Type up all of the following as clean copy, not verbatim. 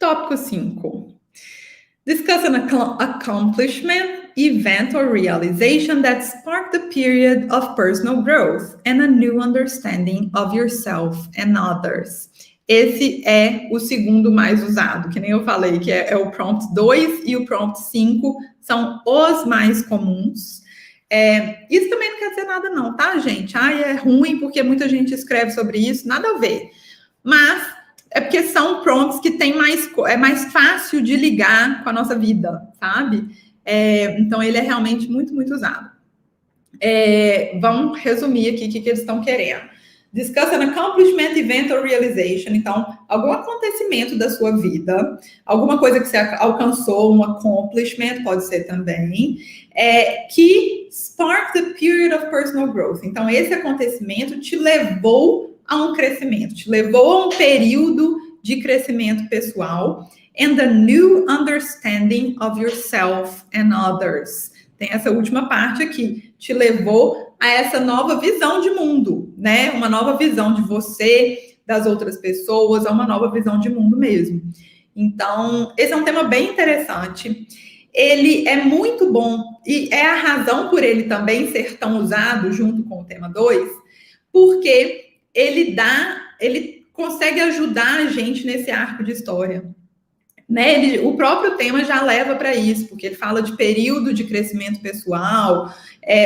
Tópico 5. Discuss an accomplishment, event, or realization that sparked a period of personal growth and a new understanding of yourself and others. Esse é o segundo mais usado, que nem eu falei, que é o prompt 2 e o prompt 5 são os mais comuns. Isso também não quer dizer nada não, tá, gente? É ruim porque muita gente escreve sobre isso, nada a ver. Mas é porque são prompts que é mais fácil de ligar com a nossa vida, sabe? Então, ele é realmente muito, muito usado. Vamos resumir aqui o que eles estão querendo. Discuss an accomplishment, event or realization. Então, algum acontecimento da sua vida, alguma coisa que você alcançou, um accomplishment, pode ser também, que sparked the period of personal growth. Então, esse acontecimento te levou a um crescimento, te levou a um período de crescimento pessoal and a new understanding of yourself and others. Tem essa última parte aqui, te levou a essa nova visão de mundo, né? Uma nova visão de você, das outras pessoas, a uma nova visão de mundo mesmo. Então, esse é um tema bem interessante. Ele é muito bom e é a razão por ele também ser tão usado junto com o tema 2, porque ele consegue ajudar a gente nesse arco de história. Né? O próprio tema já leva para isso, porque ele fala de período de crescimento pessoal,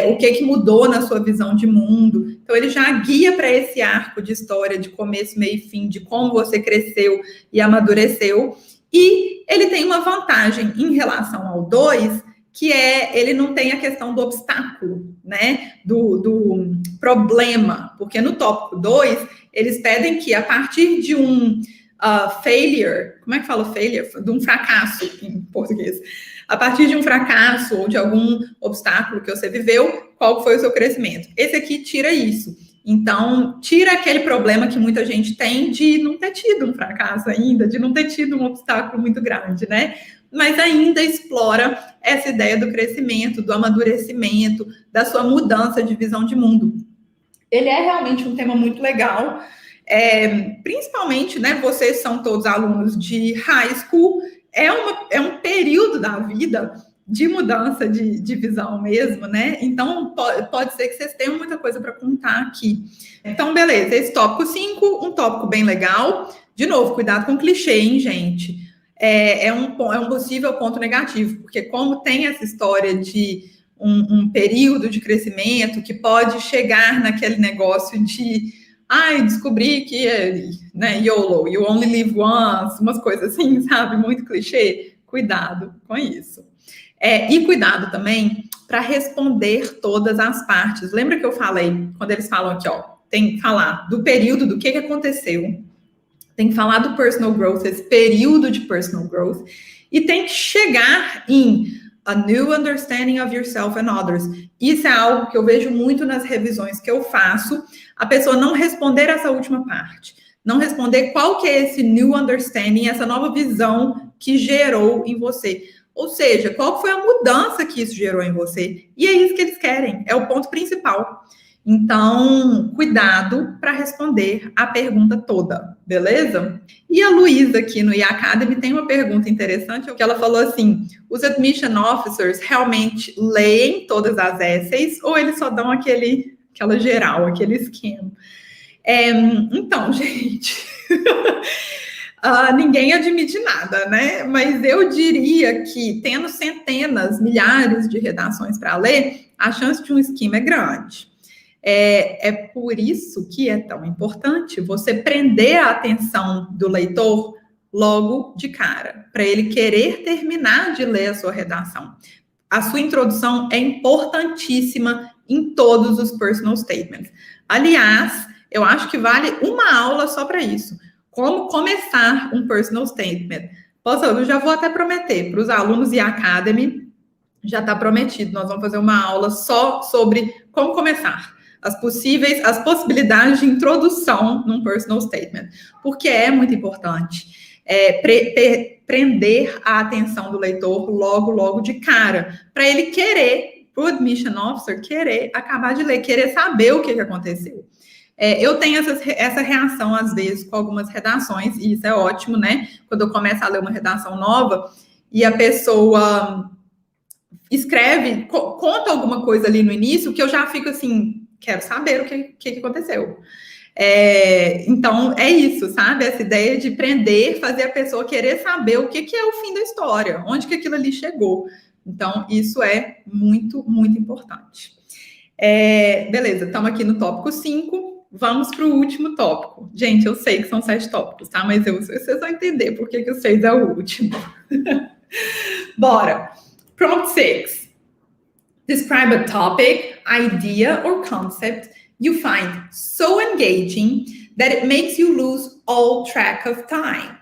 o que mudou na sua visão de mundo. Então, ele já guia para esse arco de história, de começo, meio e fim, de como você cresceu e amadureceu. E ele tem uma vantagem em relação ao 2, que ele não tem a questão do obstáculo, né? Do problema, porque no tópico 2, eles pedem que a partir de um failure, como é que fala failure? De um fracasso em português. A partir de um fracasso ou de algum obstáculo que você viveu, qual foi o seu crescimento? Esse aqui tira isso. Então, tira aquele problema que muita gente tem de não ter tido um fracasso ainda, de não ter tido um obstáculo muito grande, né? Mas ainda explora essa ideia do crescimento, do amadurecimento, da sua mudança de visão de mundo. Ele é realmente um tema muito legal, principalmente, né, vocês são todos alunos de high school, é um período da vida de mudança de visão mesmo, né? Então, pode ser que vocês tenham muita coisa para contar aqui. Então, beleza, esse tópico 5, um tópico bem legal. De novo, cuidado com clichê, hein, gente? É um possível ponto negativo, porque como tem essa história de um período de crescimento que pode chegar naquele negócio de descobri que né, YOLO, you only live once, umas coisas assim, sabe? Muito clichê. Cuidado com isso. E cuidado também para responder todas as partes. Lembra que eu falei, quando eles falam aqui, tem que falar do período, do que aconteceu, tem que falar do personal growth, esse período de personal growth, e tem que chegar em a new understanding of yourself and others. Isso é algo que eu vejo muito nas revisões que eu faço, a pessoa não responder essa última parte, não responder qual que é esse new understanding, essa nova visão que gerou em você. Ou seja, qual foi a mudança que isso gerou em você? E é isso que eles querem, é o ponto principal. Então, cuidado para responder a pergunta toda, beleza? E a Luísa aqui no E-Academy tem uma pergunta interessante, que ela falou assim, os admission officers realmente leem todas as essays ou eles só dão aquela geral, aquele esquema? Então, gente, ninguém admite nada, né? Mas eu diria que tendo centenas, milhares de redações para ler, a chance de um esquema é grande. É por isso que é tão importante você prender a atenção do leitor logo de cara, para ele querer terminar de ler a sua redação. A sua introdução é importantíssima em todos os personal statements. Aliás, eu acho que vale uma aula só para isso. Como começar um personal statement. Eu já vou até prometer para os alunos e Academy, já está prometido, nós vamos fazer uma aula só sobre como começar. As possibilidades de introdução num personal statement, porque é muito importante prender a atenção do leitor logo de cara, para ele querer, para o admission officer, querer acabar de ler, querer saber o que aconteceu. Eu tenho essa reação, às vezes, com algumas redações, e isso é ótimo, né? Quando eu começo a ler uma redação nova e a pessoa escreve, conta alguma coisa ali no início, que eu já fico assim, quero saber o que aconteceu. Então, é isso, sabe? Essa ideia de prender, fazer a pessoa querer saber o que é o fim da história, onde que aquilo ali chegou. Então, isso é muito, muito importante. Beleza, estamos aqui no tópico 5, vamos para o último tópico. Gente, eu sei que são 7 tópicos, tá? Mas vocês vão entender por que o 6 é o último. Bora! Prompt 6. Describe a topic, idea, or concept you find so engaging that it makes you lose all track of time.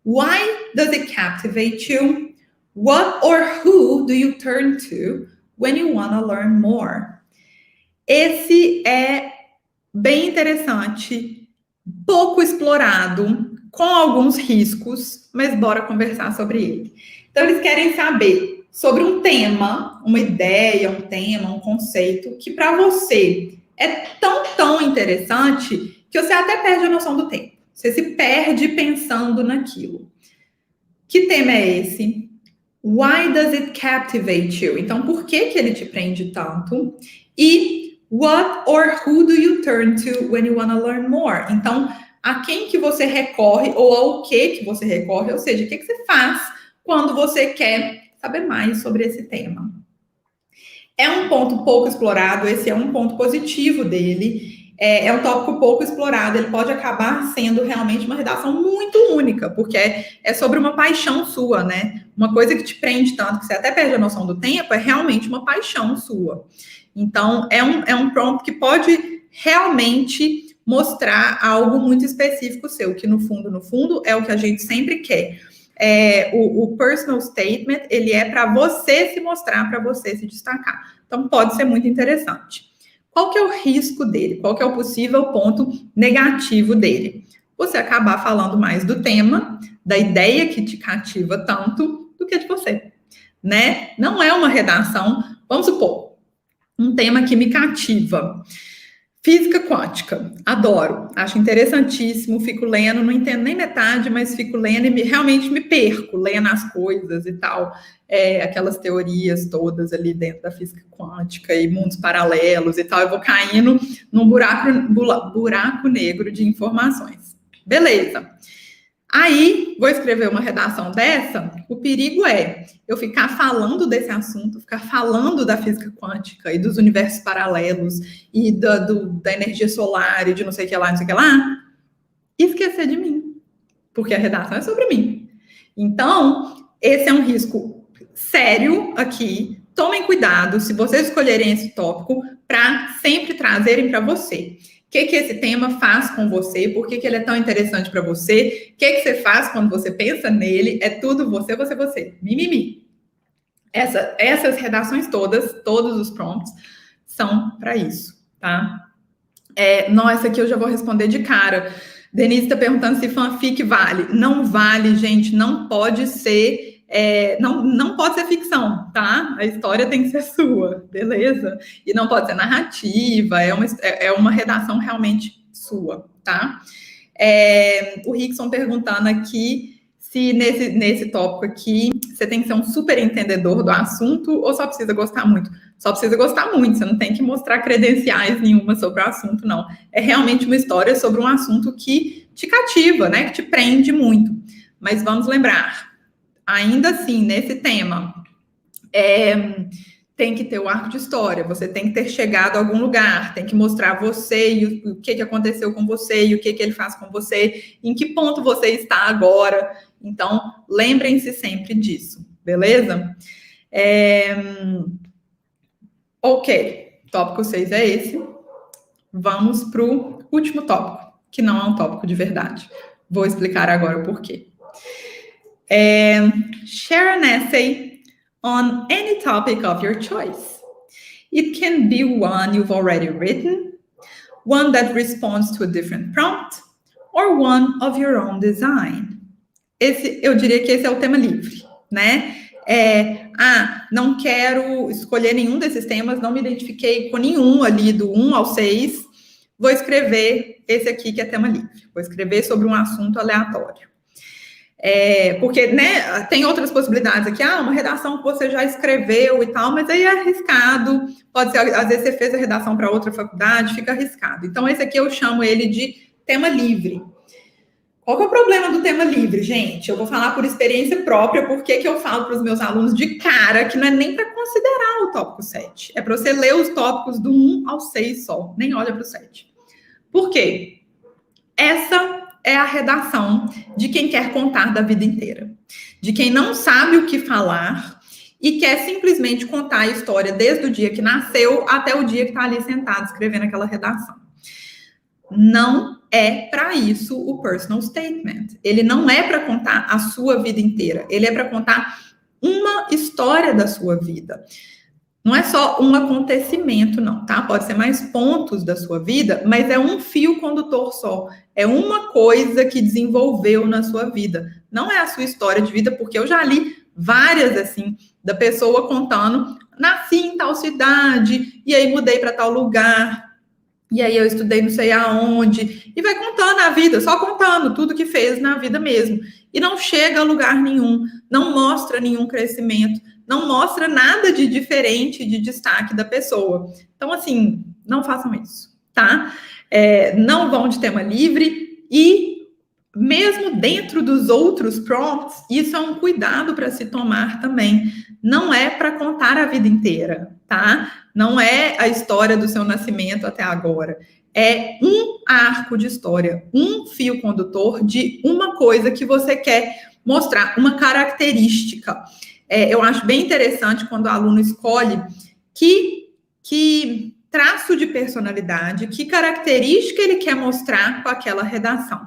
Why does it captivate you? What or who do you turn to when you want to learn more? Esse é bem interessante, pouco explorado, com alguns riscos, mas bora conversar sobre ele. Então, eles querem saber sobre um tema, uma ideia, um tema, um conceito, que para você é tão interessante que você até perde a noção do tempo. Você se perde pensando naquilo. Que tema é esse? Why does it captivate you? Então, por que ele te prende tanto? E what or who do you turn to when you want to learn more? Então, a quem que você recorre ou ao que você recorre? Ou seja, o que você faz quando você quer saber mais sobre esse tema? É um ponto pouco explorado, esse é um ponto positivo dele. É um tópico pouco explorado, ele pode acabar sendo realmente uma redação muito única, porque é sobre uma paixão sua, né? Uma coisa que te prende tanto que você até perde a noção do tempo, é realmente uma paixão sua. Então, é um prompt que pode realmente mostrar algo muito específico seu, que no fundo, é o que a gente sempre quer. O personal statement, ele é para você se mostrar, para você se destacar. Então, pode ser muito interessante. Qual que é o risco dele? Qual que é o possível ponto negativo dele? Você acabar falando mais do tema, da ideia que te cativa tanto, do que de você, né? Não é uma redação, vamos supor, um tema que me cativa. Física quântica, adoro, acho interessantíssimo, fico lendo, não entendo nem metade, mas fico lendo e realmente me perco lendo as coisas e tal, aquelas teorias todas ali dentro da física quântica e mundos paralelos e tal, eu vou caindo num buraco negro de informações. Beleza. Aí, vou escrever uma redação dessa, o perigo é eu ficar falando desse assunto, ficar falando da física quântica e dos universos paralelos e da energia solar e de não sei o que lá, não sei o que lá, e esquecer de mim, porque a redação é sobre mim. Então, esse é um risco sério aqui. Tomem cuidado, se vocês escolherem esse tópico, para sempre trazerem para você. O que esse tema faz com você? Por que ele é tão interessante para você? O que você faz quando você pensa nele? É tudo você, você, você. Mimimi. Essas redações todos os prompts, são para isso, tá? Essa aqui eu já vou responder de cara. Denise está perguntando se fanfic vale. Não vale, gente. Não pode ser... não pode ser ficção, tá? A história tem que ser sua, beleza? E não pode ser narrativa, é uma redação realmente sua, tá? O Rickson perguntando aqui se nesse tópico aqui você tem que ser um super entendedor do assunto ou só precisa gostar muito. Só precisa gostar muito, você não tem que mostrar credenciais nenhuma sobre o assunto, não. É realmente uma história sobre um assunto que te cativa, né? Que te prende muito. Mas vamos lembrar, ainda assim, nesse tema, tem que ter o arco de história, você tem que ter chegado a algum lugar, tem que mostrar você e o que aconteceu com você e o que ele faz com você, em que ponto você está agora. Então, lembrem-se sempre disso, beleza? Ok, tópico 6 é esse. Vamos para o último tópico, que não é um tópico de verdade. Vou explicar agora o porquê. Share an essay on any topic of your choice. It can be one you've already written, one that responds to a different prompt, or one of your own design. Eu diria que esse é o tema livre, né? Não quero escolher nenhum desses temas, não me identifiquei com nenhum ali do 1 ao 6, vou escrever esse aqui que é tema livre. Vou escrever sobre um assunto aleatório. Porque, né, tem outras possibilidades aqui. Uma redação que você já escreveu e tal, mas aí é arriscado. Pode ser, às vezes você fez a redação para outra faculdade, fica arriscado. Então, esse aqui eu chamo ele de tema livre. Qual que é o problema do tema livre, gente? Eu vou falar por experiência própria, porque que eu falo para os meus alunos de cara que não é nem para considerar o tópico 7. É para você ler os tópicos do 1 ao 6 só, nem olha para o 7. Por quê? Essa é a redação de quem quer contar da vida inteira. De quem não sabe o que falar e quer simplesmente contar a história desde o dia que nasceu até o dia que está ali sentado escrevendo aquela redação. Não é para isso o personal statement. Ele não é para contar a sua vida inteira. Ele é para contar uma história da sua vida. Não é só um acontecimento, não, tá? Pode ser mais pontos da sua vida, mas é um fio condutor só. É uma coisa que desenvolveu na sua vida. Não é a sua história de vida, porque eu já li várias, assim, da pessoa contando, nasci em tal cidade, e aí mudei para tal lugar, e aí eu estudei não sei aonde, e vai contando a vida, só contando tudo que fez na vida mesmo. E não chega a lugar nenhum, não mostra nenhum crescimento, não mostra nada de diferente, de destaque da pessoa. Então, assim, não façam isso, tá? Não vão de tema livre e mesmo dentro dos outros prompts, isso é um cuidado para se tomar também. Não é para contar a vida inteira, tá? Não é a história do seu nascimento até agora. É um arco de história, um fio condutor de uma coisa que você quer mostrar, uma característica. Eu acho bem interessante quando o aluno escolhe que traço de personalidade, que característica ele quer mostrar com aquela redação.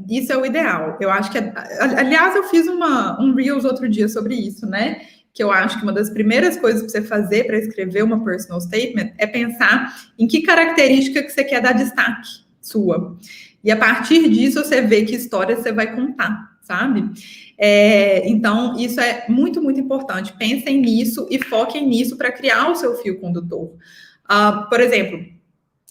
Isso é o ideal. Eu acho que, aliás, eu fiz um Reels outro dia sobre isso, né? Que eu acho que uma das primeiras coisas para você fazer para escrever uma personal statement é pensar em que característica que você quer dar destaque sua. E a partir disso você vê que história você vai contar, sabe? Então, isso é muito, muito importante. Pensem nisso e foquem nisso para criar o seu fio condutor. Por exemplo,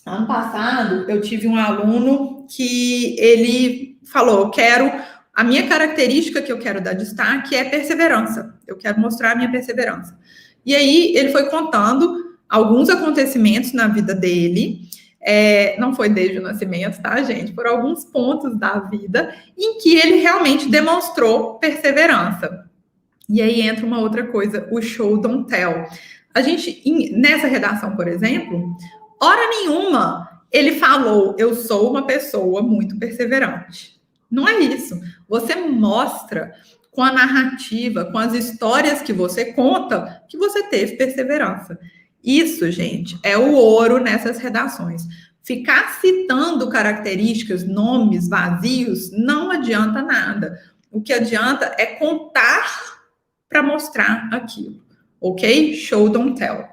ano passado, eu tive um aluno que ele falou, a minha característica que eu quero dar destaque é perseverança. Eu quero mostrar a minha perseverança. E aí, ele foi contando alguns acontecimentos na vida dele, não foi desde o nascimento, tá, gente? Por alguns pontos da vida em que ele realmente demonstrou perseverança. E aí entra uma outra coisa, o show don't tell. A gente, nessa redação, por exemplo, hora nenhuma ele falou, eu sou uma pessoa muito perseverante. Não é isso. Você mostra com a narrativa, com as histórias que você conta, que você teve perseverança. Isso, gente, é o ouro nessas redações. Ficar citando características, nomes vazios, não adianta nada. O que adianta é contar para mostrar aquilo, ok? Show, don't tell.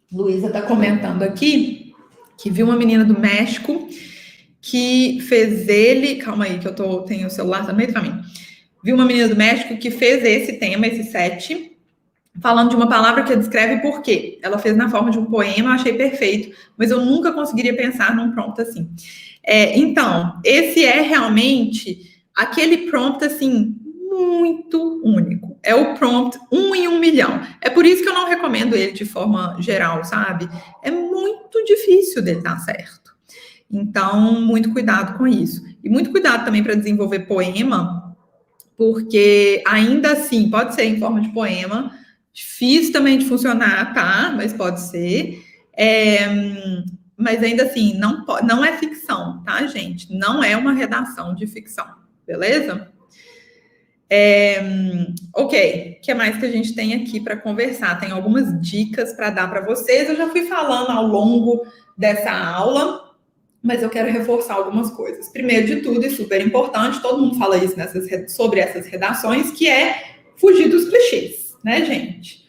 Luísa está comentando aqui que viu uma menina do México que fez ele... Calma aí, que tenho o celular no meio do caminho. Viu uma menina do México que fez esse tema, esse 7, falando de uma palavra que descreve por quê. Ela fez na forma de um poema, eu achei perfeito, mas eu nunca conseguiria pensar num prompt assim. Então, esse é realmente aquele prompt, assim, muito único. É o prompt 1 em 1 milhão. É por isso que eu não recomendo ele de forma geral, sabe? É muito difícil dele dar certo. Então, muito cuidado com isso. E muito cuidado também para desenvolver poema, porque ainda assim, pode ser em forma de poema, difícil também de funcionar, tá? Mas pode ser. Mas ainda assim, não é ficção, tá, gente? Não é uma redação de ficção, beleza? Ok, o que mais que a gente tem aqui para conversar? Tem algumas dicas para dar para vocês. Eu já fui falando ao longo dessa aula, mas eu quero reforçar algumas coisas. Primeiro de tudo, e super importante, todo mundo fala isso sobre essas redações, que é fugir dos clichês, né, gente?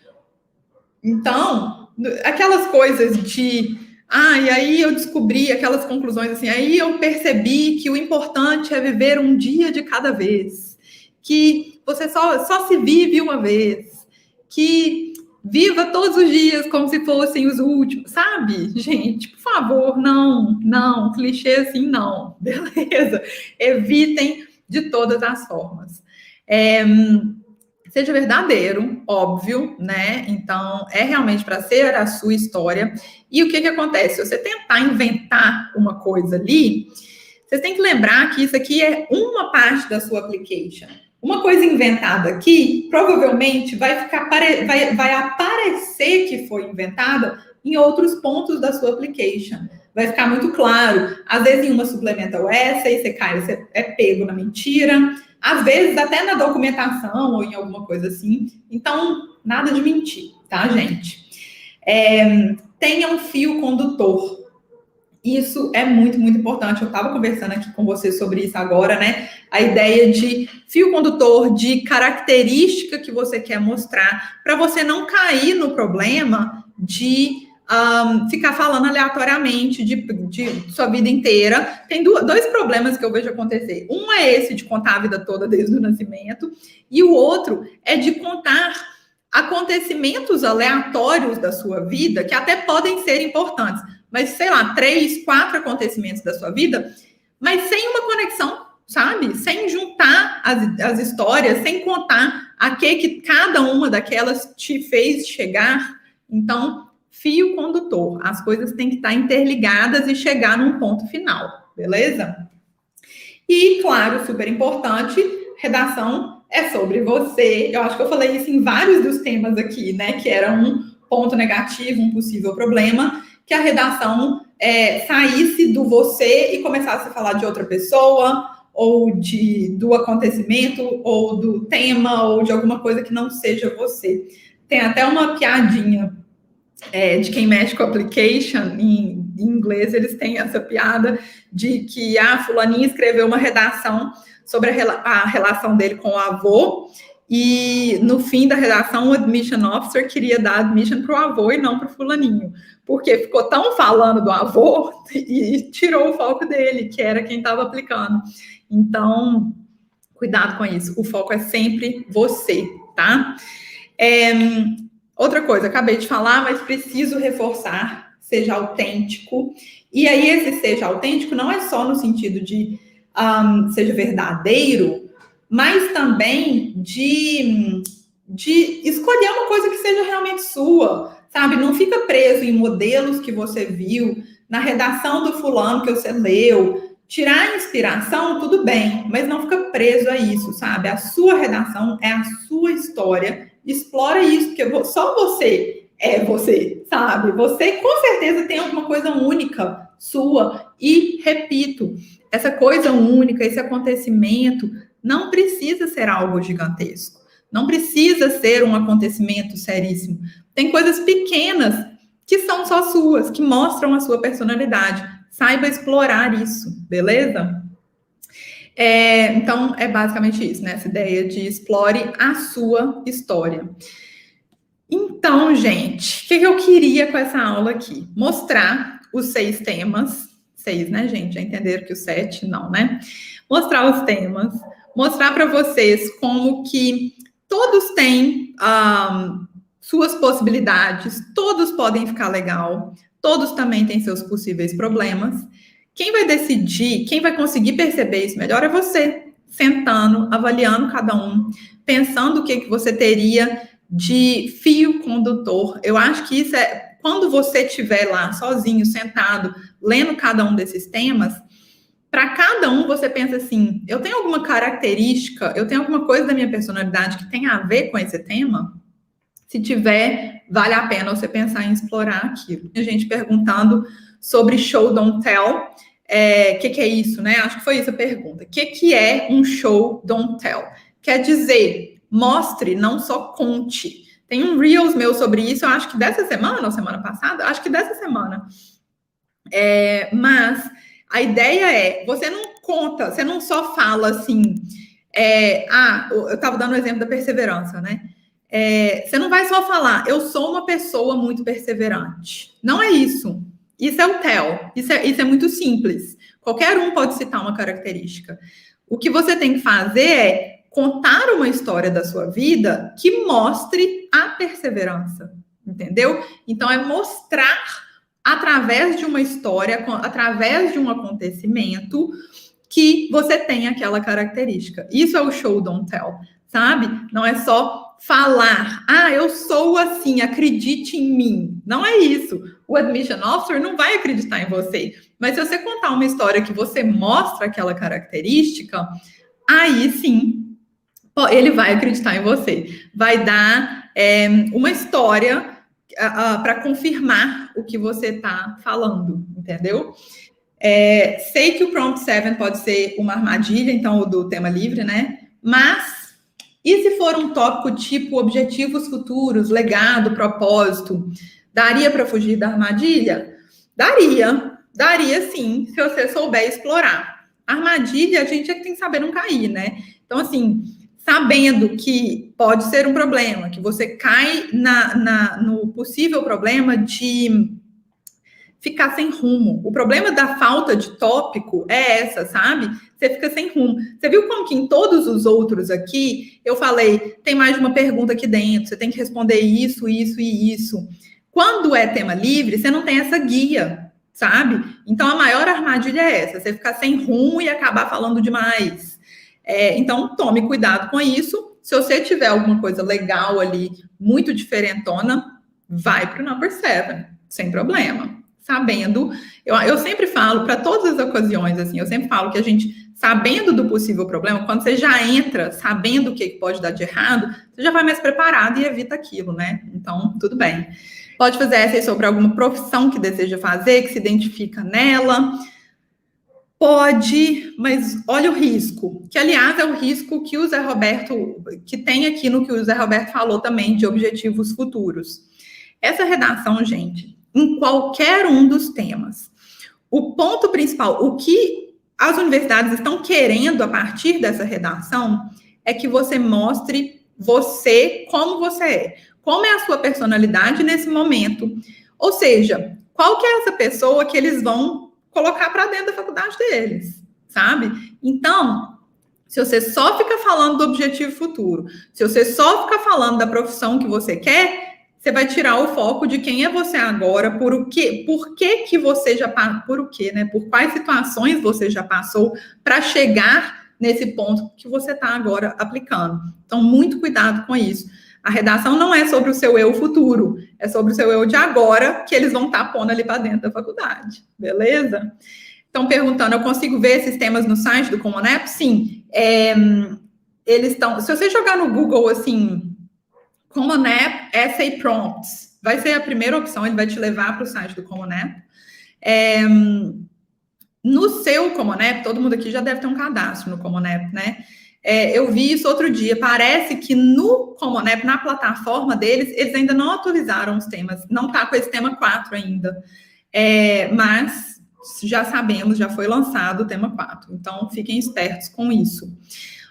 Então, aquelas coisas de... e aí eu descobri aquelas conclusões assim, aí eu percebi que o importante é viver um dia de cada vez, que você só se vive uma vez, que Viva todos os dias como se fossem os últimos, sabe? Gente, por favor, não, clichê assim não, beleza? Evitem de todas as formas. Seja verdadeiro, óbvio, né? Então, é realmente para ser a sua história. E o que acontece? Se você tentar inventar uma coisa ali, vocês têm que lembrar que isso aqui é uma parte da sua application. Uma coisa inventada aqui, provavelmente vai aparecer que foi inventada em outros pontos da sua application. Vai ficar muito claro. Às vezes em uma suplementa o essay, você é pego na mentira. Às vezes até na documentação ou em alguma coisa assim. Então, nada de mentir, tá, gente? Tenha um fio condutor. Isso é muito, muito importante. Eu estava conversando aqui com você sobre isso agora, né? A ideia de fio condutor, de característica que você quer mostrar, para você não cair no problema de ficar falando aleatoriamente de sua vida inteira. Tem dois problemas que eu vejo acontecer. Um é esse de contar a vida toda desde o nascimento, e o outro é de contar acontecimentos aleatórios da sua vida, que até podem ser importantes, mas, sei lá, 3, 4 acontecimentos da sua vida, mas sem uma conexão, sabe? Sem juntar as histórias, sem contar a que cada uma daquelas te fez chegar. Então, fio condutor. As coisas têm que estar interligadas e chegar num ponto final, beleza? E, claro, super importante, redação é sobre você. Eu acho que eu falei isso em vários dos temas aqui, né? Que era um ponto negativo, um possível problema, que a redação saísse do você e começasse a falar de outra pessoa, ou do acontecimento, ou do tema, ou de alguma coisa que não seja você. Tem até uma piadinha de quem mexe com application, em inglês eles têm essa piada de que fulaninha escreveu uma redação sobre a relação dele com o avô, e no fim da redação o admission officer queria dar admission para o avô e não para o fulaninho, porque ficou tão falando do avô e tirou o foco dele, que era quem estava aplicando. Então, cuidado com isso, o foco é sempre você, tá? Outra coisa, acabei de falar, mas preciso reforçar, seja autêntico. E aí, esse seja autêntico não é só no sentido de seja verdadeiro, mas também de escolher uma coisa que seja realmente sua, sabe? Não fica preso em modelos que você viu, na redação do fulano que você leu. Tirar inspiração, tudo bem, mas não fica preso a isso, sabe? A sua redação é a sua história. Explora isso, porque só você é você, sabe? Você com certeza tem alguma coisa única sua. E, repito, essa coisa única, esse acontecimento, não precisa ser algo gigantesco. Não precisa ser um acontecimento seríssimo. Tem coisas pequenas que são só suas, que mostram a sua personalidade. Saiba explorar isso, beleza? Então, é basicamente isso, né? Essa ideia de explore a sua história. Então, gente, o que eu queria com essa aula aqui? Mostrar os 6 temas. 6, né, gente? Já entenderam que o 7 não, né? Mostrar os temas. Mostrar para vocês como que todos têm suas possibilidades. Todos podem ficar legal. Todos também têm seus possíveis problemas. Quem vai decidir, quem vai conseguir perceber isso melhor é você, sentando, avaliando cada um, pensando o que você teria de fio condutor. Eu acho que isso quando você estiver lá sozinho, sentado, lendo cada um desses temas, para cada um você pensa assim, eu tenho alguma característica, eu tenho alguma coisa da minha personalidade que tem a ver com esse tema? Se tiver, vale a pena você pensar em explorar aquilo. A gente perguntando sobre show, don't tell. Que é isso, né? Acho que foi isso a pergunta. O que é um show, don't tell? Quer dizer, mostre, não só conte. Tem um Reels meu sobre isso, eu acho que dessa semana ou semana passada? Acho que dessa semana. Mas a ideia é, você não conta, você não só fala assim, eu estava dando o exemplo da perseverança, né? Você não vai só falar, eu sou uma pessoa muito perseverante. Não é isso. Isso é o tell. Isso é muito simples. Qualquer um pode citar uma característica. O que você tem que fazer é contar uma história da sua vida que mostre a perseverança, entendeu? Então, é mostrar através de uma história, através de um acontecimento, que você tem aquela característica. Isso é o show, don't tell, sabe? Não é só falar, eu sou assim, acredite em mim. Não é isso. O admission officer não vai acreditar em você. Mas se você contar uma história que você mostra aquela característica, aí sim, ele vai acreditar em você. Vai dar uma história para confirmar o que você está falando, entendeu? Sei que o Prompt 7 pode ser uma armadilha, então, o do tema livre, né? Mas, e se for um tópico tipo objetivos futuros, legado, propósito, daria para fugir da armadilha? Daria sim, se você souber explorar. Armadilha, a gente é que tem que saber não cair, né? Então, assim, sabendo que pode ser um problema, que você cai no possível problema de ficar sem rumo. O problema da falta de tópico é essa, sabe? Você fica sem rumo. Você viu como que em todos os outros aqui, eu falei, tem mais de uma pergunta aqui dentro, você tem que responder isso, isso e isso. Quando é tema livre, você não tem essa guia, sabe? Então, a maior armadilha é essa, você ficar sem rumo e acabar falando demais. Então, tome cuidado com isso. Se você tiver alguma coisa legal ali, muito diferentona, vai para o number 7, sem problema. Sabendo, eu sempre falo, para todas as ocasiões, assim, eu sempre falo que a gente, sabendo do possível problema, quando você já entra sabendo o que pode dar de errado, você já vai mais preparado e evita aquilo, né? Então, tudo bem. Pode fazer essay sobre alguma profissão que deseja fazer, que se identifica nela. Pode, mas olha o risco, que aliás é o risco que o Zé Roberto, que tem aqui no que o Zé Roberto falou também de objetivos futuros. Essa redação, gente, em qualquer um dos temas, o ponto principal, o que as universidades estão querendo a partir dessa redação é que você mostre você como você é, como é a sua personalidade nesse momento, ou seja, qual que é essa pessoa que eles vão colocar para dentro da faculdade deles, sabe? Então, se você só fica falando do objetivo futuro, se você só fica falando da profissão que você quer, você vai tirar o foco de quem é você agora, por que você já passou, por o quê, né? Por quais situações você já passou para chegar nesse ponto que você está agora aplicando. Então, muito cuidado com isso. A redação não é sobre o seu eu futuro, é sobre o seu eu de agora, que eles vão estar pondo ali para dentro da faculdade, beleza? Estão perguntando, eu consigo ver esses temas no site do Common App? Sim. Eles estão, se você jogar no Google, assim, Common App Essay Prompts, vai ser a primeira opção, ele vai te levar para o site do Common App. No seu Common App, todo mundo aqui já deve ter um cadastro no Common App, né? Eu vi isso outro dia, parece que no Common App, na plataforma deles, eles ainda não atualizaram os temas, não está com esse tema 4 ainda, mas já sabemos, já foi lançado o tema 4, então fiquem espertos com isso.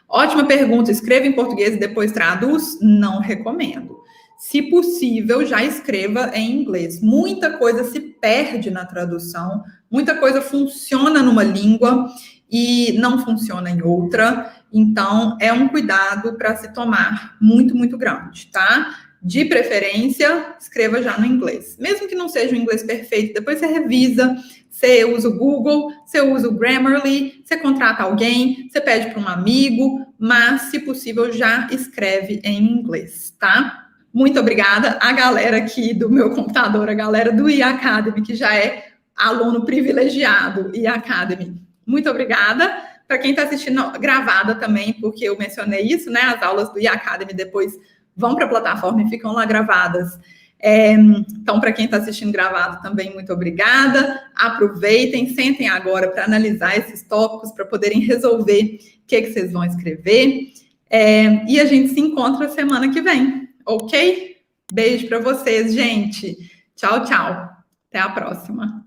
Ótima pergunta, escreva em português e depois traduz? Não recomendo. Se possível, já escreva em inglês. Muita coisa se perde na tradução, muita coisa funciona numa língua e não funciona em outra. Então, é um cuidado para se tomar muito, muito grande, tá? De preferência, escreva já no inglês. Mesmo que não seja o inglês perfeito, depois você revisa, você usa o Google, você usa o Grammarly, você contrata alguém, você pede para um amigo, mas, se possível, já escreve em inglês, tá? Muito obrigada a galera aqui do meu computador, a galera do e-Academy, que já é aluno privilegiado e-Academy. Muito obrigada. Para quem está assistindo gravada também, porque eu mencionei isso, né? As aulas do e-Academy depois vão para a plataforma e ficam lá gravadas. Então, para quem está assistindo gravado também, muito obrigada. Aproveitem, sentem agora para analisar esses tópicos, para poderem resolver o que vocês vão escrever. E a gente se encontra semana que vem, ok? Beijo para vocês, gente. Tchau, tchau. Até a próxima.